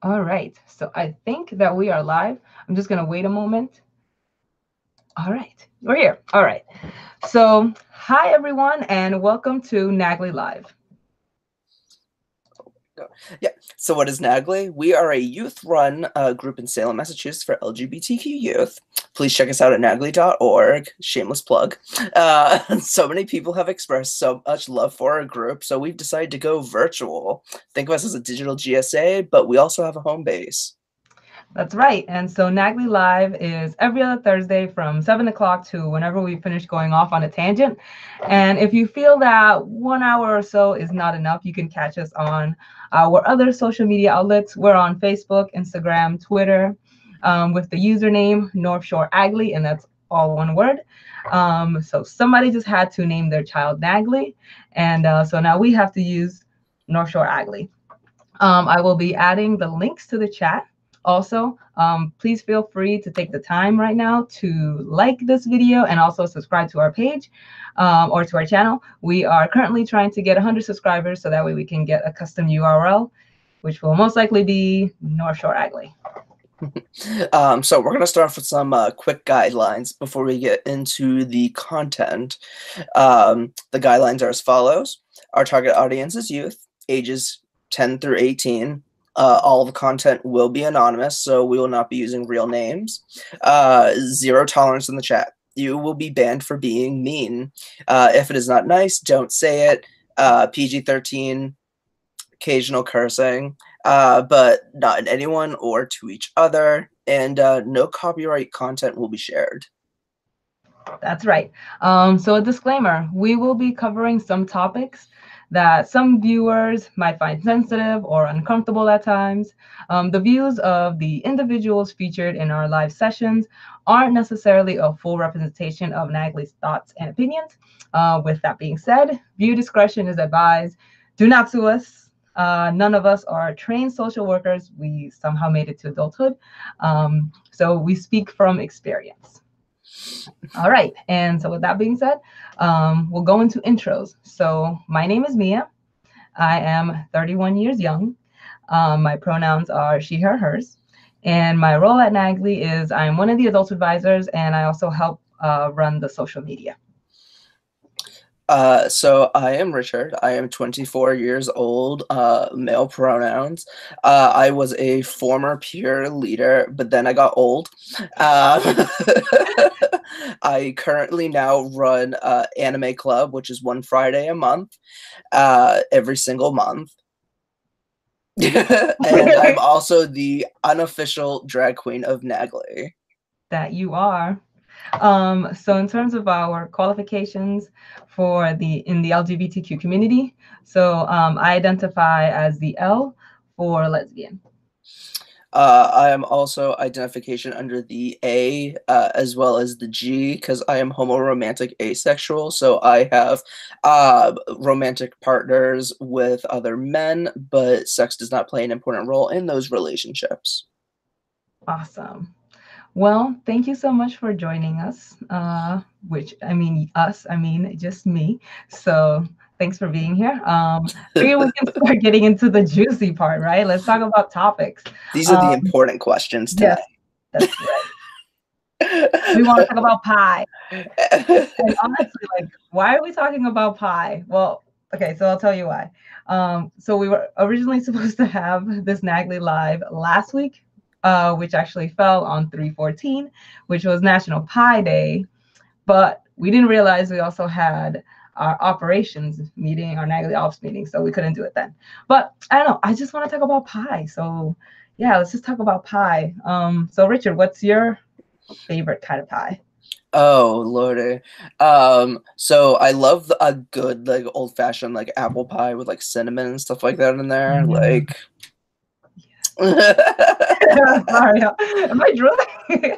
All right, so I think that we are live. I'm just gonna wait a moment. All right, we're here. All right. So, hi everyone, and welcome to nAGLY Live. Yeah. So what is nAGLY? We are a youth-run group in Salem, Massachusetts for LGBTQ youth. Please check us out at nagly.org. Shameless plug. So many people have expressed so much love for our group, so we've decided to go virtual. Think of us as a digital GSA, but we also have a home base. That's right. And so nAGLY Live is every other Thursday from 7 o'clock to whenever we finish going off on a tangent. And if you feel that 1 hour or so is not enough, you can catch us on our other social media outlets. We're on Facebook, Instagram, Twitter, with the username North Shore Agly, and that's all one word. So somebody just had to name their child nAGLY. And so now we have to use North Shore Agly. I will be adding the links to the chat. Also, please feel free to take the time right now to like this video and also subscribe to our page or to our channel. We are currently trying to get 100 subscribers so that way we can get a custom URL, which will most likely be North Shore Agly. So we're going to start off with some quick guidelines before we get into the content. The guidelines are as follows. Our target audience is youth, ages 10 through 18. All the content will be anonymous, so we will not be using real names. Zero tolerance in the chat. You will be banned for being mean. If it is not nice, don't say it. PG-13, occasional cursing, but not in anyone or to each other, and no copyright content will be shared. That's right. So a disclaimer, we will be covering some topics that some viewers might find sensitive or uncomfortable at times. The views of the individuals featured in our live sessions aren't necessarily a full representation of nAGLY's thoughts and opinions. With that being said, view discretion is advised. Do not sue us. None of us are trained social workers. We somehow made it to adulthood. So we speak from experience. All right, and so with that being said, we'll go into intros. So my name is Mia. I am 31 years young. My pronouns are she, her, hers. And my role at nAGLY is I'm one of the adult advisors, and I also help run the social media. So I am Richard. I am 24 years old, male pronouns. I was a former peer leader, but then I got old. I currently now run Anime Club, which is one Friday a month, every single month. And I'm also the unofficial drag queen of nAGLY. That you are. So in terms of our qualifications for in the LGBTQ community, so I identify as the L for lesbian. I am also identification under the A as well as the G because I am homoromantic asexual. So I have romantic partners with other men, but sex does not play an important role in those relationships. Awesome. Well, thank you so much for joining us, which I mean just me. So thanks for being here. Figure we can start getting into the juicy part, right? Let's talk about topics. These are the important questions tonight. Yes, that's right. We want to talk about pie. And honestly, like, why are we talking about pie? Well, okay, so I'll tell you why. So we were originally supposed to have this nAGLY Live last week, which actually fell on 3/14, which was National Pie Day. But we didn't realize we also had our operations meeting, our nAGLY Ops meeting, so we couldn't do it then. But I don't know, I just want to talk about pie. So yeah, let's just talk about pie. So Richard, what's your favorite kind of pie? Oh lordy. So I love a good like old fashioned like apple pie with like cinnamon and stuff like that in there. Like sorry, am I drooling?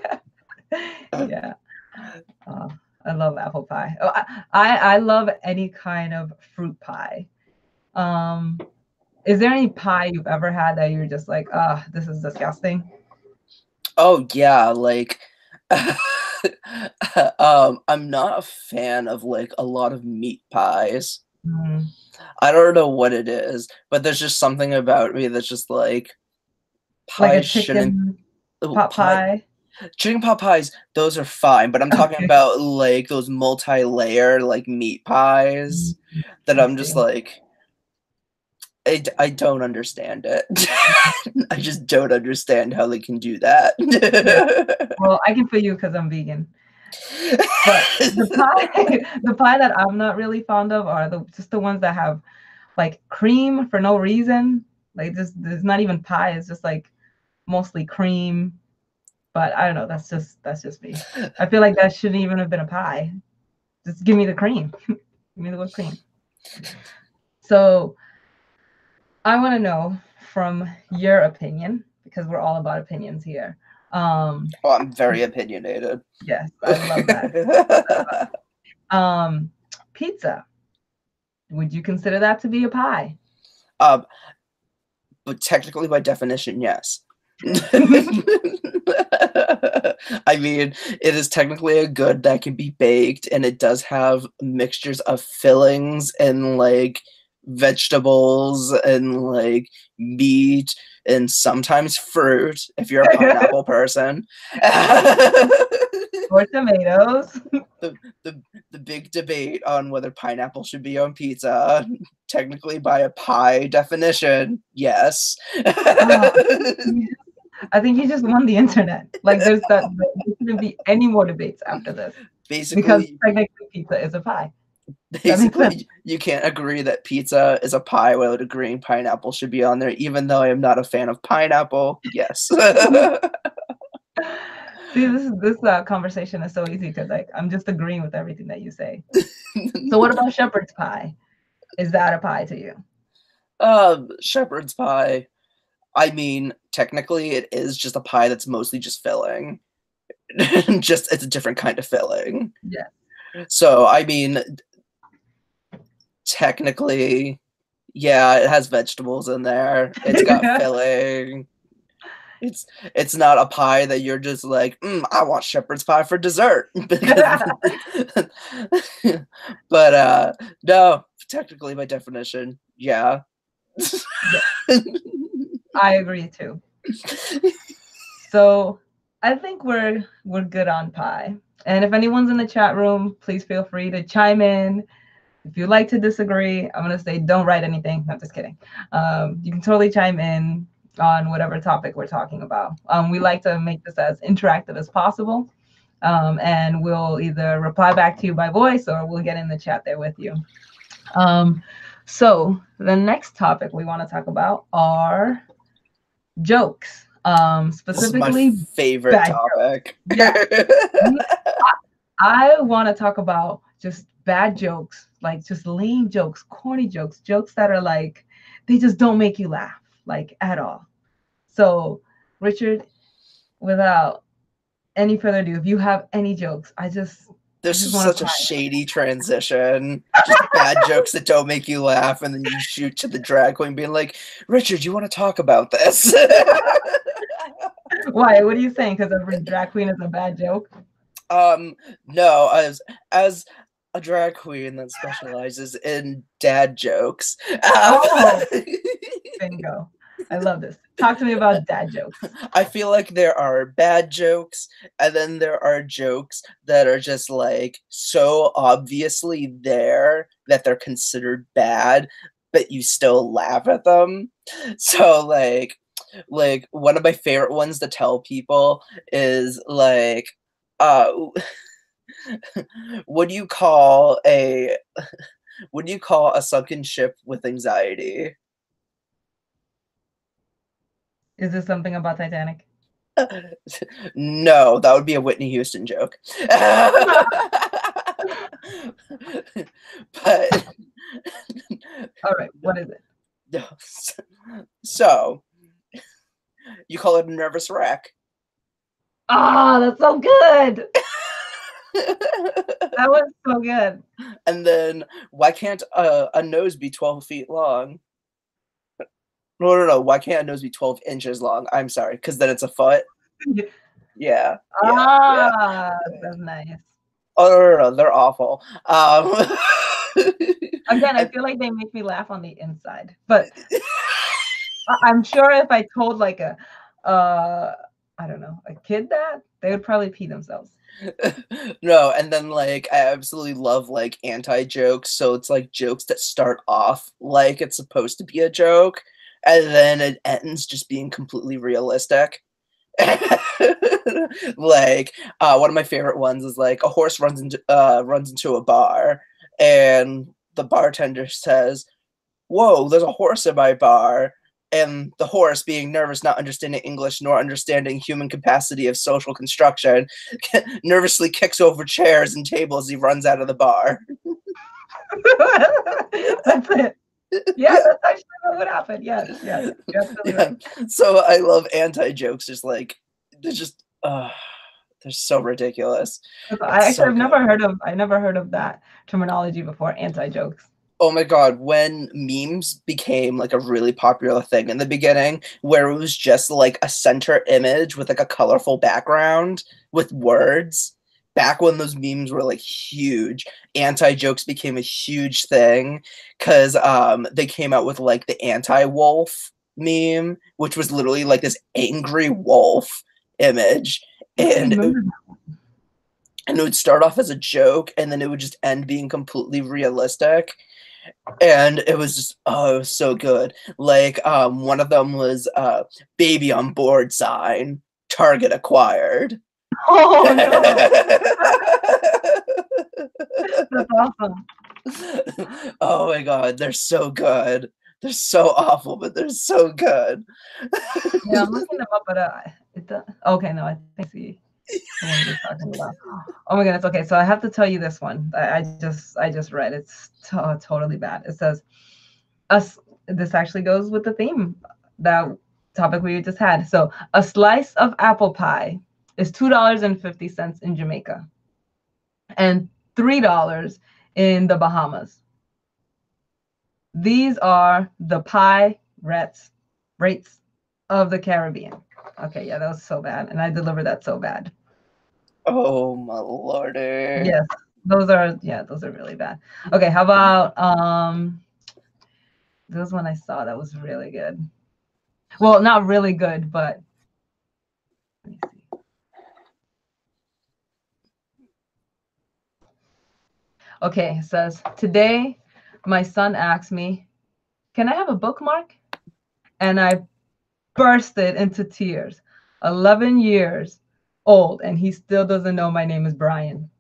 Yeah. I love apple pie. Oh, I love any kind of fruit pie. Is there any pie you've ever had that you're just like, this is disgusting? Oh yeah, like I'm not a fan of like a lot of meat pies. Mm. I don't know what it is, but there's just something about me that's just like Like a Pies shouldn't. chicken Oh, pot pie. chicken pot pies, those are fine, but I'm talking Okay. about like those multi-layer like meat pies that I I'm just see. like, I don't understand it. I just don't understand how they can do that. Yeah. Well, I can feel you because I'm vegan. But the pie, the pie that I'm not really fond of are just the ones that have like cream for no reason. Like just there's not even pie. It's just like mostly cream. But I don't know. That's just me. I feel like that shouldn't even have been a pie. Just give me the cream. Give me the whipped cream. So I want to know from your opinion, because we're all about opinions here. Oh, I'm very opinionated. Yes, I love that. Love that about pizza. Would you consider that to be a pie? um, but technically, by definition, yes. I mean, it is technically a good that can be baked, and it does have mixtures of fillings and like vegetables and like meat and sometimes fruit if you're a pineapple person. Or tomatoes? the, the big debate on whether pineapple should be on pizza. Technically, by a pie definition, yes. Oh, I think you just won the internet. Like there shouldn't be any more debates after this because basically, technically pizza is a pie. That makes sense. basically, you can't agree that pizza is a pie without agreeing pineapple should be on there. Even though I am not a fan of pineapple, yes. See, this conversation is so easy because like I'm just agreeing with everything that you say. So what about shepherd's pie? Is that a pie to you? Shepherd's pie. I mean, technically, it is just a pie that's mostly just filling. Just it's a different kind of filling. Yeah. So I mean, technically, yeah, it has vegetables in there. It's got filling. It's not a pie that you're just like, I want shepherd's pie for dessert. But no, technically by definition, yeah. I agree too. So I think we're good on pie. And if anyone's in the chat room, please feel free to chime in. If you like to disagree, I'm gonna say don't write anything. No, I'm just kidding. You can totally chime in on whatever topic we're talking about. We like to make this as interactive as possible. And we'll either reply back to you by voice or we'll get in the chat there with you. So the next topic we want to talk about are jokes. This is my Specifically favorite bad topic. jokes. Yeah. I want to talk about just bad jokes, like just lame jokes, corny jokes, jokes that are like they just don't make you laugh, like at all. So, Richard, without any further ado, if you have any jokes, I This just is want such to a find shady transition. Just bad jokes that don't make you laugh, and then you shoot to the drag queen being like, Richard, you want to talk about this? why. What are you saying? Because every drag queen is a bad joke? No, as a drag queen that specializes in dad jokes. Oh, bingo. I love this. Talk to me about dad jokes. I feel like there are bad jokes, and then there are jokes that are just like so obviously there that they're considered bad, but you still laugh at them. So like one of my favorite ones to tell people is like uh what do you call a what do you call a sunken ship with anxiety? Is this something about Titanic? No, that would be a Whitney Houston joke. But All right, what is it? so you call it a nervous wreck. Ah, that's so good. That was so good. And then why can't a nose be 12 feet long? No. Why can't a nose be 12 inches long? I'm sorry, because then it's a foot. Yeah. Ah, that's nice. Oh no, they're awful. Again, I feel like they make me laugh on the inside, but I'm sure if I told like uh, I don't know, a kid that, they would probably pee themselves. No, and then like I absolutely love like anti-jokes. So it's like jokes that start off like it's supposed to be a joke, and then it ends just being completely realistic. Like one of my favorite ones is like a horse runs into a bar, and the bartender says, "Whoa, there's a horse in my bar." And the horse, being nervous, not understanding English nor understanding human capacity of social construction, nervously kicks over chairs and tables as he runs out of the bar. That's it. Yeah, that's actually what would happen. Yes, yes, you're absolutely Yeah. right. So I love anti-jokes. Just like they're just they're so ridiculous. I It's actually, so good. I never heard of that terminology before. Anti-jokes. Oh my god, when memes became like a really popular thing in the beginning, where it was just like a center image with like a colorful background with words, back when those memes were like huge, anti-jokes became a huge thing because they came out with like the anti-wolf meme, which was literally like this angry wolf image. I don't And remember that. and it would start off as a joke and then it would just end being completely realistic, and it was just, oh, it was so good. Like one of them was baby on board sign, target acquired. Oh no, that's awesome. Oh my god, they're so good. They're so awful, but they're so good. Yeah, I'm looking them up, but okay, no, I think I see the one you're talking about. Oh my goodness. Okay, so I have to tell you this one. I just read. It's totally bad. It says us. This actually goes with the theme, that topic we just had. So a slice of apple pie is $2.50 in Jamaica and $3 in the Bahamas. These are the pie rates of the Caribbean. Okay, yeah, that was so bad, and I delivered that so bad. Oh my lordy. Yes, those are really bad. Okay, how about this one I saw that was really good. Well, not really good, but let me see. Okay, it says today my son asked me, "Can I have a bookmark?" And I bursted into tears. 11 years old, and he still doesn't know my name is Brian.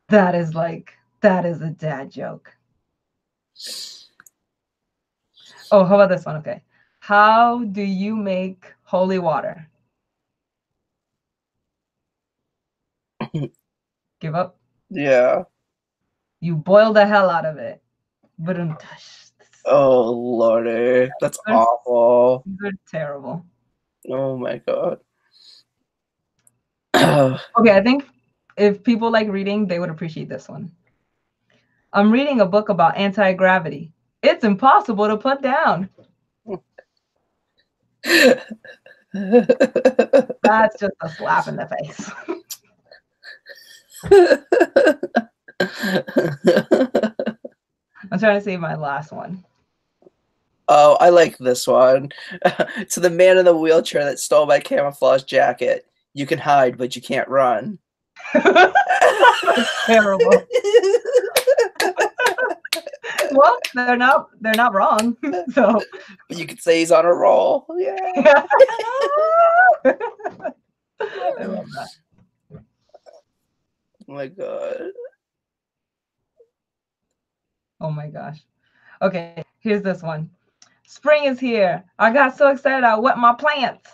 That is a dad joke. Oh, how about this one? Okay. How do you make holy water? Give up? Yeah. You boil the hell out of it. But Oh lordy. That's awful. these are terrible. Oh my god. Okay, I think if people like reading, they would appreciate this one. I'm reading a book about anti-gravity. It's impossible to put down. That's just a slap in the face. I'm trying to save my last one. Oh, I like this one. To the man in the wheelchair that stole my camouflage jacket, you can hide, but you can't run. That's terrible. Well, they're not wrong. So But you could say he's on a roll. Yeah. I love that. Oh my god. Oh my gosh. Okay, here's this one. Spring is here. I got so excited I wet my plants.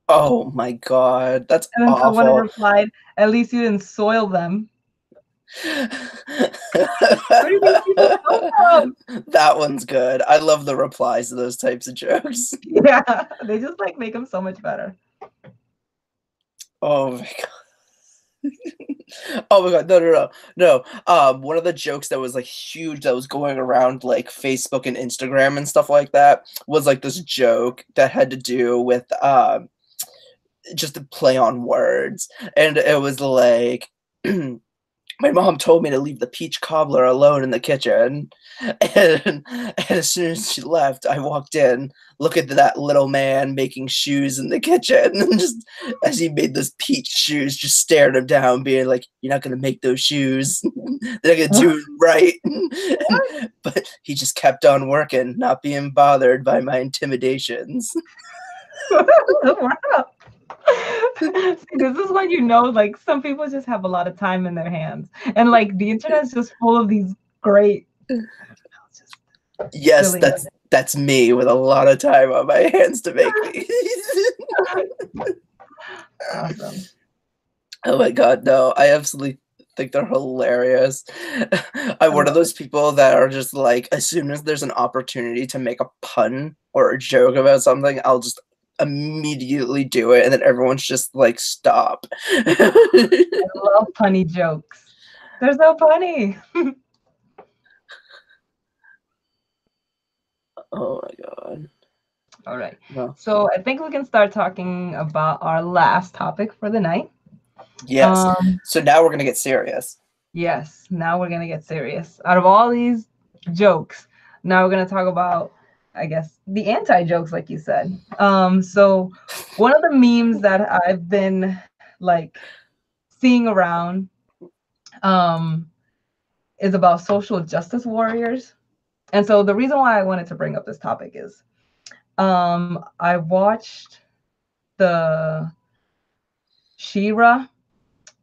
Oh my god. That's And then someone awful. replied, at least you didn't soil them. Where do these people come from? That one's good. I love the replies to those types of jokes. Yeah, they just like make them so much better. Oh my god. Oh my god, no. One of the jokes that was like huge that was going around like Facebook and Instagram and stuff like that was like this joke that had to do with just a play on words. And it was like my mom told me to leave the peach cobbler alone in the kitchen. And as soon as she left, I walked in, look at that little man making shoes in the kitchen, and just as he made those peach shoes, just stared him down, being like, "You're not gonna make those shoes. They're not gonna do it right." But he just kept on working, not being bothered by my intimidations. Wow. See, this is when you know, like, some people just have a lot of time in their hands, and like the internet is just full of these great, just Yes, silly. that's me with a lot of time on my hands to make these. Awesome. Oh my god, no! I absolutely think they're hilarious. I'm one of those people that are just like, as soon as there's an opportunity to make a pun or a joke about something, I'll just immediately do it, and then everyone's just like, "Stop." I love punny jokes. They're so funny. Oh my god. All right. No. So I think we can start talking about our last topic for the night. Yes. So now we're gonna get serious. Yes. Now we're gonna get serious. Out of all these jokes, now we're gonna talk about, I guess, the anti-jokes, like you said. So one of the memes that I've been like seeing around is about social justice warriors. And so the reason why I wanted to bring up this topic is I watched the She-Ra,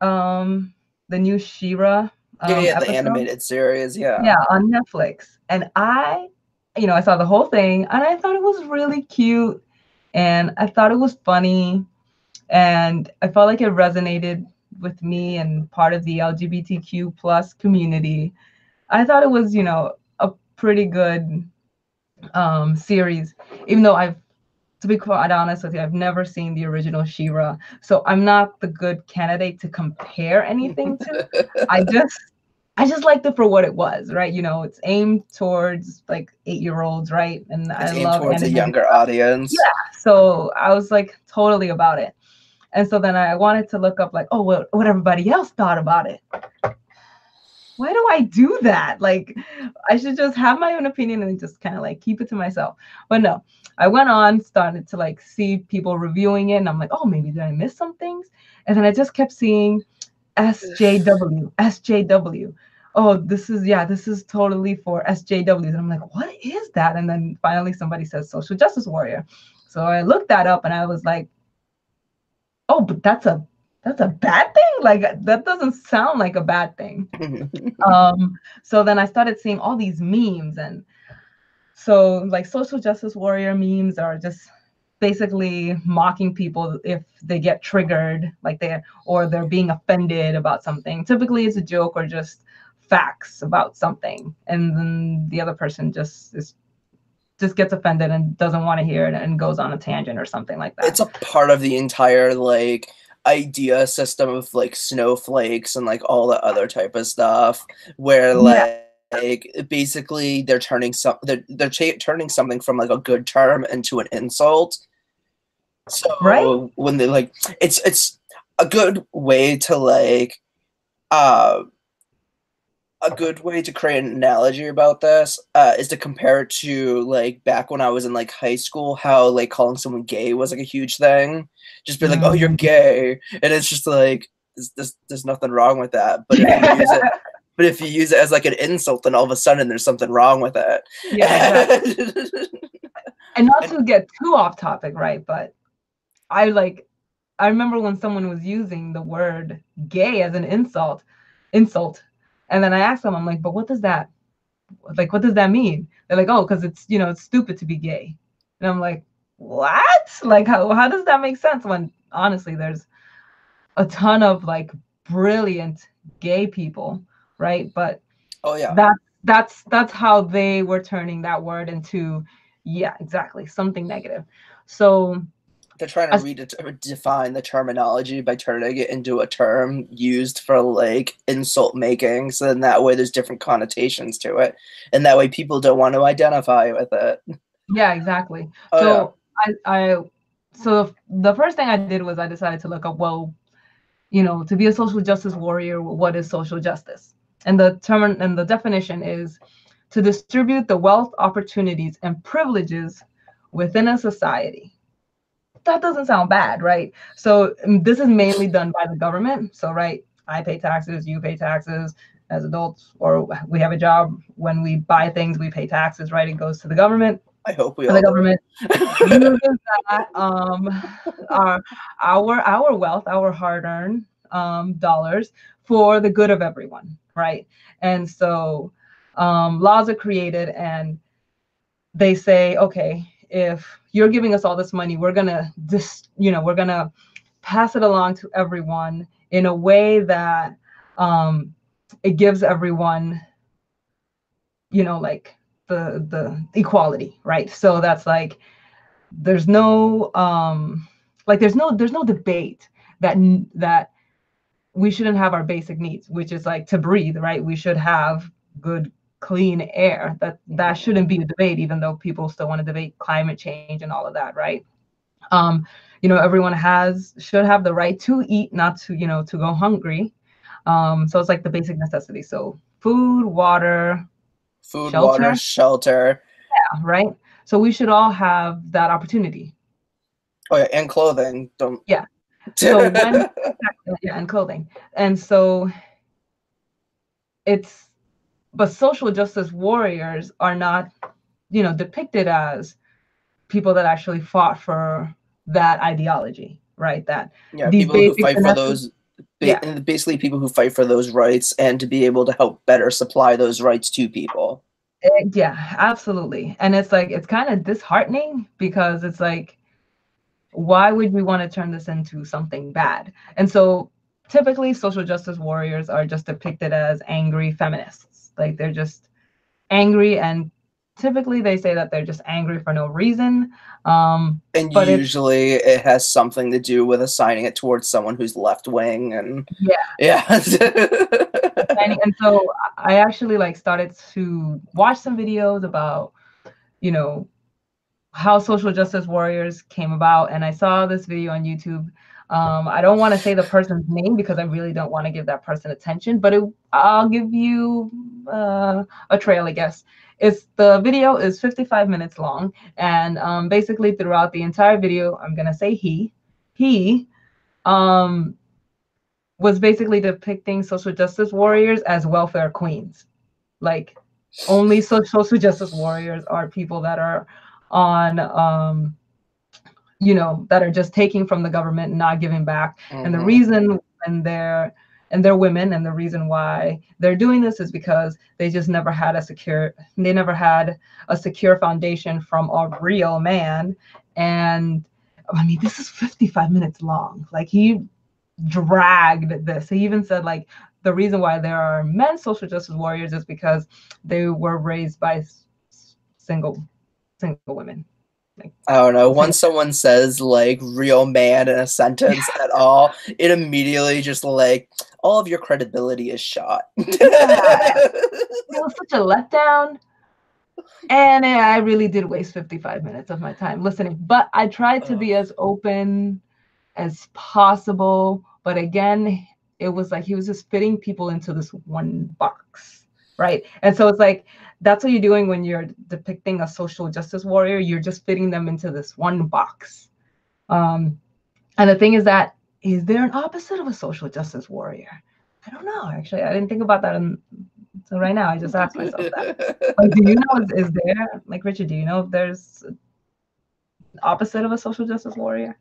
the new She-Ra Yeah, the episode. animated series, yeah. Yeah, on Netflix. And I saw the whole thing and I thought it was really cute and I thought it was funny and I felt like it resonated with me and part of the LGBTQ plus community. I thought it was, a pretty good series, even though to be quite honest with you, I've never seen the original She-Ra, so I'm not the good candidate to compare anything to. I just liked it for what it was, right? It's aimed towards like 8-year-olds, right? And I It's aimed love towards a animated younger stuff. audience. Yeah, so I was like totally about it. And so then I wanted to look up like, oh, what everybody else thought about it. Why do I do that? Like, I should just have my own opinion and just kind of like keep it to myself. But no, I went on, started to like see people reviewing it, and I'm like, oh, maybe did I miss some things? And then I just kept seeing SJW, SJW. Oh, this is totally for SJWs. And I'm like, what is that? And then finally somebody says social justice warrior. So I looked that up and I was like, oh, but that's a bad thing? Like, that doesn't sound like a bad thing. So then I started seeing all these memes, and so like social justice warrior memes are just basically mocking people if they get triggered, like they're being offended about something. Typically it's a joke or just facts about something, and then the other person just gets offended and doesn't want to hear it and goes on a tangent or something like that. It's a part of the entire like idea system of like snowflakes and like all the other type of stuff where like basically they're turning turning something from like a good term into an insult. So when they like it's a good way to like a good way to create an analogy about this is to compare it to like back when I was in like high school, how like calling someone gay was like a huge thing. Just be like, oh, you're gay, and it's just like there's nothing wrong with that. But if you use it as like an insult, then all of a sudden there's something wrong with it. Yeah, exactly. And not to get too off topic, right? But I remember when someone was using the word gay as an insult. And then I asked them, I'm like, but what does that mean? They're like, oh, because it's stupid to be gay. And I'm like, what? Like, how does that make sense when honestly there's a ton of like brilliant gay people, right? But oh yeah, that's how they were turning that word into, yeah, exactly, something negative. So they're trying to redefine the terminology by turning it into a term used for like insult making. So then that way there's different connotations to it, and that way people don't want to identify with it. Yeah, exactly. Oh, so yeah. So the first thing I did was I decided to look up, well, to be a social justice warrior, what is social justice? And the definition is to distribute the wealth, opportunities, and privileges within a society. That doesn't sound bad, right? So this is mainly done by the government. So, right, I pay taxes, you pay taxes as adults, or we have a job. When we buy things, we pay taxes, right? It goes to the government, I hope we and the all do. government uses that our our wealth, our hard-earned dollars for the good of everyone, right? And so laws are created, and they say, okay, if you're giving us all this money, we're gonna we're gonna pass it along to everyone in a way that it gives everyone, like the equality, right? So that's like there's no there's no debate that we shouldn't have our basic needs, which is like to breathe, right? We should have good clean air. That shouldn't be a debate, even though people still want to debate climate change and all of that, right? um Everyone should have the right to eat, not to go hungry. So it's like the basic necessities, so food, water, Food, water, shelter. shelter. Yeah, right. So we should all have that opportunity. Oh yeah, and clothing. Don't. Yeah. So when yeah, and clothing. And so it's but social justice warriors are not, depicted as people that actually fought for that ideology, right? That Yeah, these people who basic fight for finesses. those, Yeah. and basically people who fight for those rights and to be able to help better supply those rights to people. Yeah, absolutely. And it's like it's kind of disheartening because it's like, why would we want to turn this into something bad? And so typically social justice warriors are just depicted as angry feminists. Like they're just angry, and typically they say that they're just angry for no reason. And But it's usually it has something to do with assigning it towards someone who's left wing and Yeah, yeah. and so I actually like started to watch some videos about, you know, how social justice warriors came about, and I saw this video on YouTube. I don't want to say the person's name because I really don't want to give that person attention, but I'll give you a trail, I guess. The video is 55 minutes long, and basically throughout the entire video, I'm gonna say he um, was basically depicting social justice warriors as welfare queens. Like only social justice warriors are people that are on that are just taking from the government and not giving back. And the Mm-hmm. reason they're women, and the reason why they're doing this is because they never had a secure foundation from a real man. And I mean, this is 55 minutes long. Like he dragged this. He even said like the reason why there are men social justice warriors is because they were raised by single women. Like I don't know. single. Once someone says like real man in a sentence at all, it immediately just like all of your credibility is shot. Yeah, it was such a letdown. And I really did waste 55 minutes of my time listening. But I tried to be as open as possible. But again, it was like he was just fitting people into this one box, right? And so it's like that's what you're doing when you're depicting a social justice warrior. You're just fitting them into this one box. Um, and the thing is there an opposite of a social justice warrior? I don't know. Actually, I didn't think about that. So right now, I just asked myself that. Like, do you know, is there, like, Richard, do you know if there's an opposite of a social justice warrior?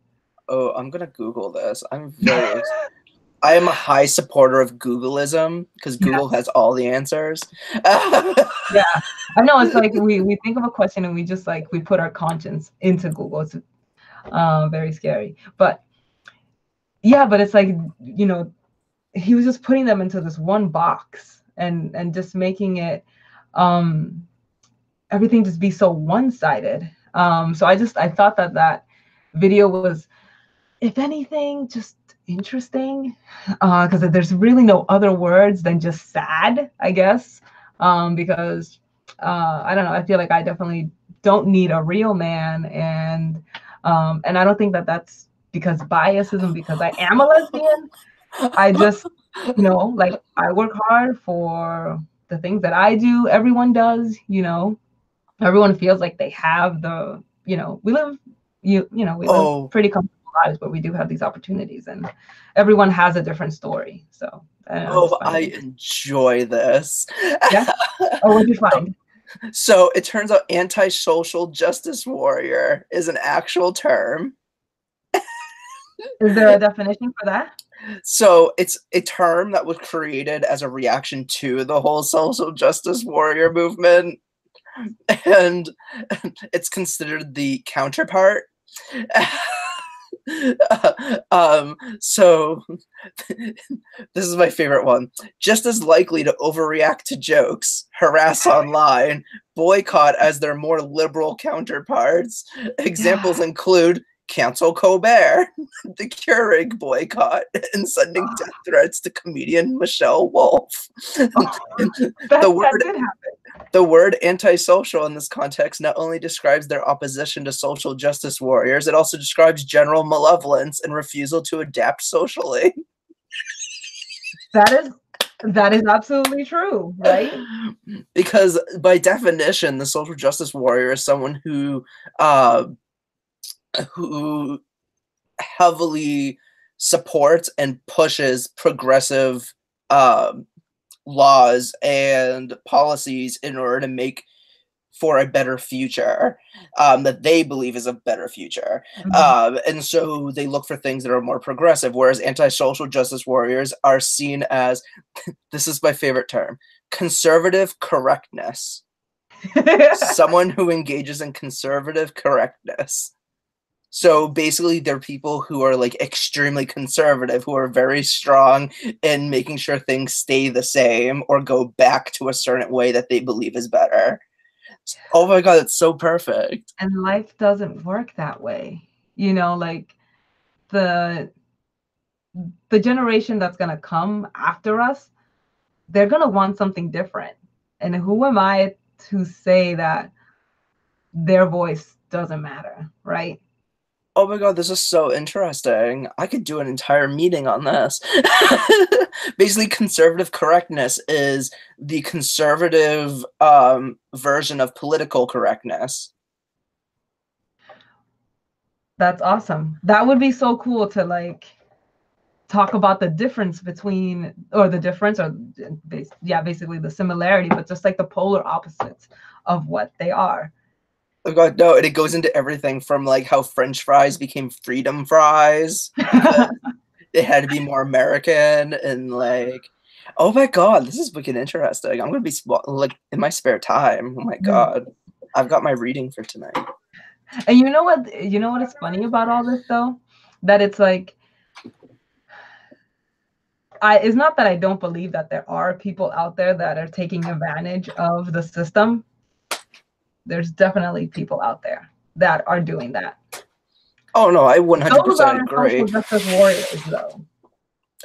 Oh, I'm gonna Google this. I am a high supporter of Googleism because Google Yes. has all the answers. Yeah. I know it's like we think of a question and we just like we put our conscience into Google. It's very scary. But yeah, but it's like, he was just putting them into this one box and just making it um everything just be so one-sided. So I thought that video was, if anything, just interesting, because there's really no other words than just sad, I guess. Because I don't know, I feel like I definitely don't need a real man, and I don't think that that's because biasism, because I am a lesbian. I just, like I work hard for the things that I do. Everyone does, everyone feels like they have we live, we live Oh, pretty comfortable lives, but we do have these opportunities, and everyone has a different story. So I just oh, find I it interesting. enjoy this. Yeah. Oh, what'd you find? So it turns out anti-social justice warrior is an actual term. Is there a definition for that? So it's a term that was created as a reaction to the whole social justice warrior movement, and it's considered the counterpart. So this is my favorite one. Just as likely to overreact to jokes, harass online, boycott as their more liberal counterparts. Examples include cancel Colbert, the Keurig boycott, and sending death threats to comedian Michelle Wolf. Oh, the that word did happen. the word antisocial in this context not only describes their opposition to social justice warriors, it also describes general malevolence and refusal to adapt socially. That is that is absolutely true, right? Because by definition, the social justice warrior is someone who heavily supports and pushes progressive laws and policies in order to make for a better future that they believe is a better future. Mhm. And so they look for things that are more progressive, whereas anti-social justice warriors are seen as, this is my favorite term, conservative correctness. Someone who engages in conservative correctness. So basically, they're people who are like extremely conservative, who are very strong in making sure things stay the same or go back to a certain way that they believe is better. Oh my god, it's so perfect. And life doesn't work that way. Like the the generation that's going to come after us, they're going to want something different. And who am I to say that their voice doesn't matter, right? Oh my god, this is so interesting. I could do an entire meeting on this. Basically, conservative correctness is the conservative version of political correctness. That's awesome. That would be so cool to like talk about the difference between, or the difference, or basically the similarity, but just like the polar opposites of what they are. Oh god, no, and it goes into everything from like how French fries became freedom fries because it had to be more American and like, oh my god, this is wicked interesting. I'm gonna be like in my spare time. Oh my god, I've got my reading for tonight. And you know what is funny about all this though? That it's like, it's not that I don't believe that there are people out there that are taking advantage of the system. There's definitely people out there that are doing that. Oh no, I Those 100% are agree. social justice warriors, though.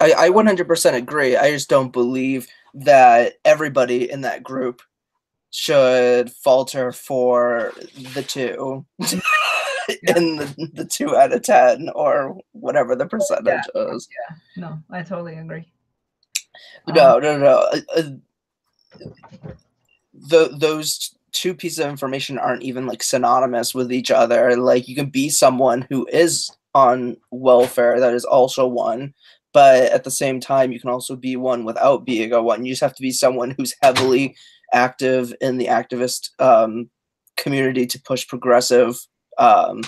I 100% agree. I just don't believe that everybody in that group should falter for the two Yeah, in the 2 out of 10 or whatever the yeah, percentage is. yeah. No, I totally agree. Um, No, no, no. Those two pieces of information aren't even like synonymous with each other. Like you can be someone who is on welfare that is also one, but at the same time you can also be one without being a one. You just have to be someone who's heavily active in the activist community to push progressive um,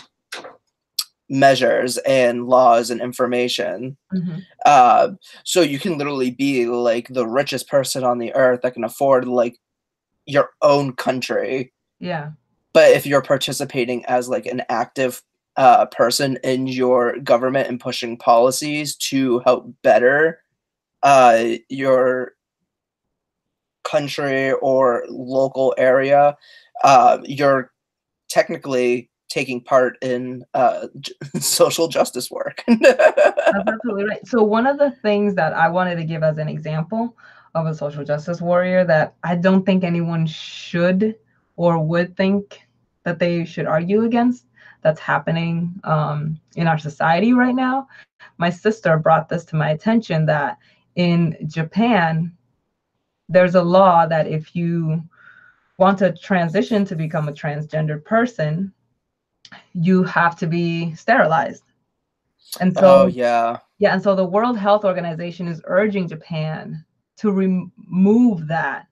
measures and laws and information. mhm. uh, so you can literally be like the richest person on the earth that can afford like your own country, Yeah, but if you're participating as like an active person in your government and pushing policies to help better your country or local area, you're technically taking part in social justice work. that's absolutely right. So one of the things that I wanted to give as an example of a social justice warrior that I don't think anyone should or would think that they should argue against, that's happening in our society right now. My sister brought this to my attention that in Japan, there's a law that if you want to transition to become a transgender person, you have to be sterilized. And Oh, so, yeah. yeah, and so the World Health Organization is urging Japan to remove that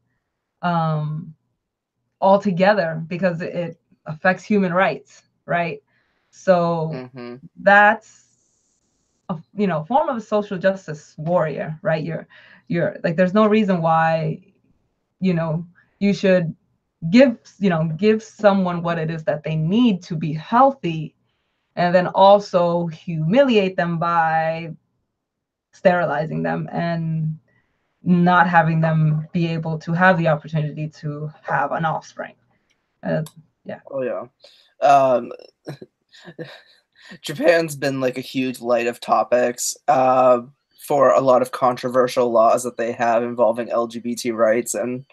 um, altogether because it affects human rights, right? So Mm-hmm. that's a form of a social justice warrior, right? You're like, there's no reason why you know you should give someone what it is that they need to be healthy, and then also humiliate them by sterilizing them and not having them be able to have the opportunity to have an offspring. uh, yeah. Oh, yeah. Um, Japan's been like a huge light of topics for a lot of controversial laws that they have involving LGBT rights and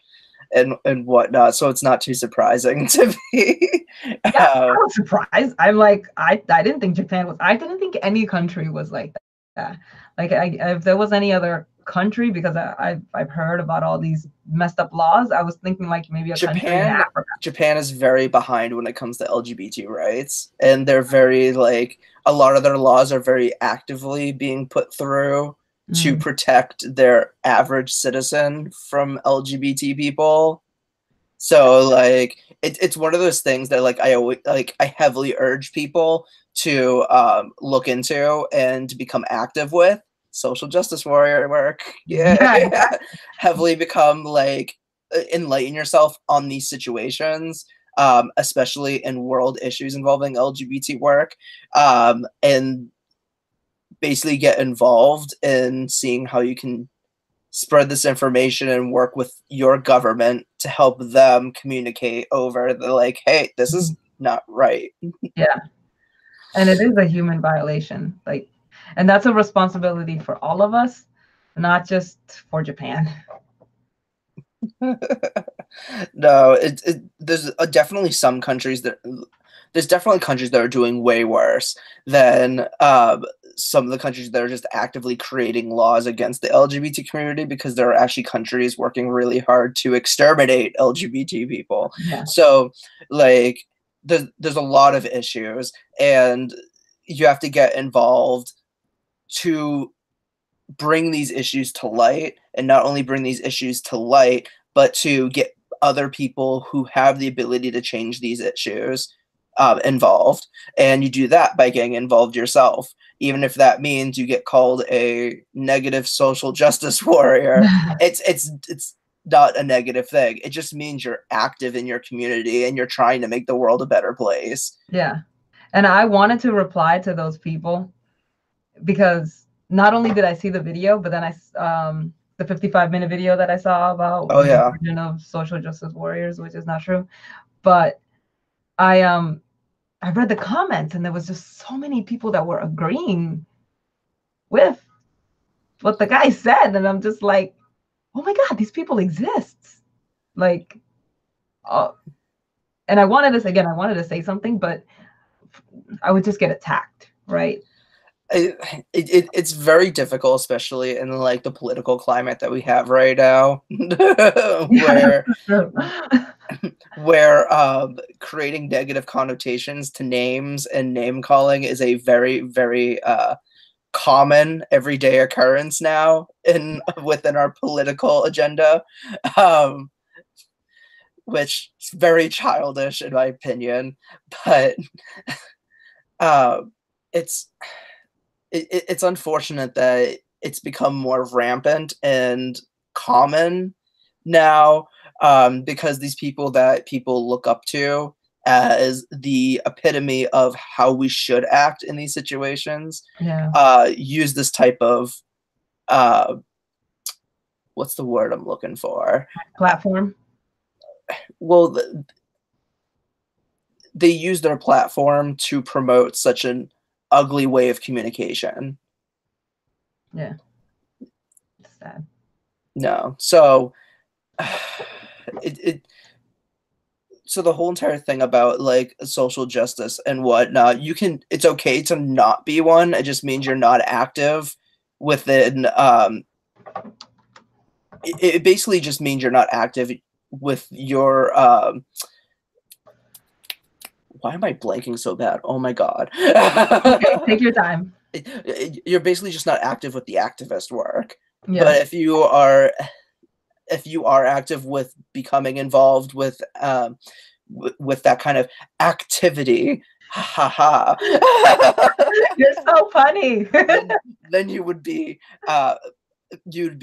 whatnot. So it's not too surprising to me. Yeah, I was surprised. I'm like, I didn't think Japan was. I didn't think any country was like that. Like, if there was any other country, because I've heard about all these messed up laws, I was thinking like maybe a country in Japan Africa. Japan is very behind when it comes to LGBT rights, and they're very like a lot of their laws are very actively being put through to Mm, protect their average citizen from LGBT people. So like it's one of those things that like I always like I heavily urge people to look into and to become active with social justice warrior work. yeah, Yeah, heavily become like enlighten yourself on these situations, especially in world issues involving LGBT work, and basically get involved in seeing how you can spread this information and work with your government to help them communicate over the like, hey, this is not right. yeah. And it is a human violation. Like, and that's a responsibility for all of us, not just for Japan. No, there's definitely some countries that there's definitely countries that are doing way worse than some of the countries that are just actively creating laws against the LGBT community because there are actually countries working really hard to exterminate LGBT people. Yeah. So, like, there's a lot of issues, and you have to get involved to bring these issues to light, and not only bring these issues to light, but to get other people who have the ability to change these issues involved. And you do that by getting involved yourself, even if that means you get called a negative social justice warrior. It's not a negative thing. It just means you're active in your community and you're trying to make the world a better place. Yeah. And I wanted to reply to those people because not only did I see the video, but then the 55-minute video that I saw about Oh the yeah. origin of social justice warriors, which is not true. But I read the comments, and there was just so many people that were agreeing with what the guy said, and I'm just like, oh my god, these people exist. Like, uh, and I wanted to say something, but I would just get attacked, right? It's very difficult, especially in like the political climate that we have right now, Yeah, where true. creating negative connotations to names and name calling is a very, very common everyday occurrence now in within our political agenda, um, which is very childish in my opinion. But uh, it's it's unfortunate that it's become more rampant and common now, because these people that people look up to as the epitome of how we should act in these situations Yeah. use this type of uh, what's the word I'm looking for? Platform. Well, they use their platform to promote such an ugly way of communication. Yeah. It's sad. No, so it so the whole entire thing about like social justice and whatnot, it's okay to not be one. It just means you're not active within it basically just means you're not active with your why am I blanking so bad? Oh my god. Okay, take your time. You're basically just not active with the activist work. Yeah. But if you are active with becoming involved with that kind of activity, ha ha ha, You're so funny. then you'd be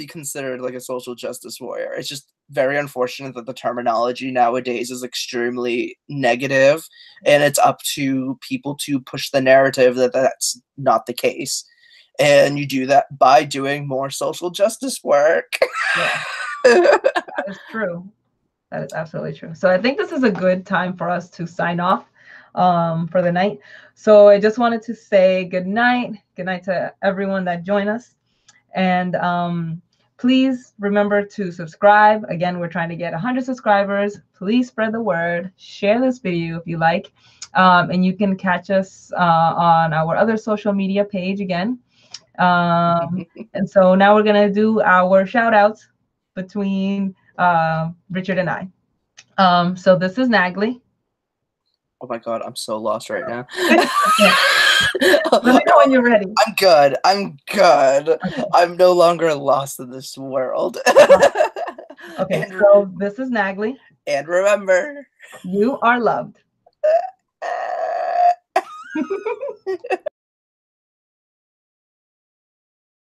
considered like a social justice warrior. It's just very unfortunate that the terminology nowadays is extremely negative, and it's up to people to push the narrative that that's not the case. And you do that by doing more social justice work. Yeah, that is true. That is absolutely true. So I think this is a good time for us to sign off for the night. So I just wanted to say good night. Good night to everyone that joined us. And please remember to subscribe. Again, we're trying to get 100 subscribers. Please spread the word. Share this video if you like. And you can catch us on our other social media page again. And so now we're going to do our shout outs between Richard and I. So this is nAGLY. Oh my god, I'm so lost right now. Let me know when you're ready. I'm good. Okay. I'm no longer lost in this world. Okay, so this is nAGLY. And remember, you are loved.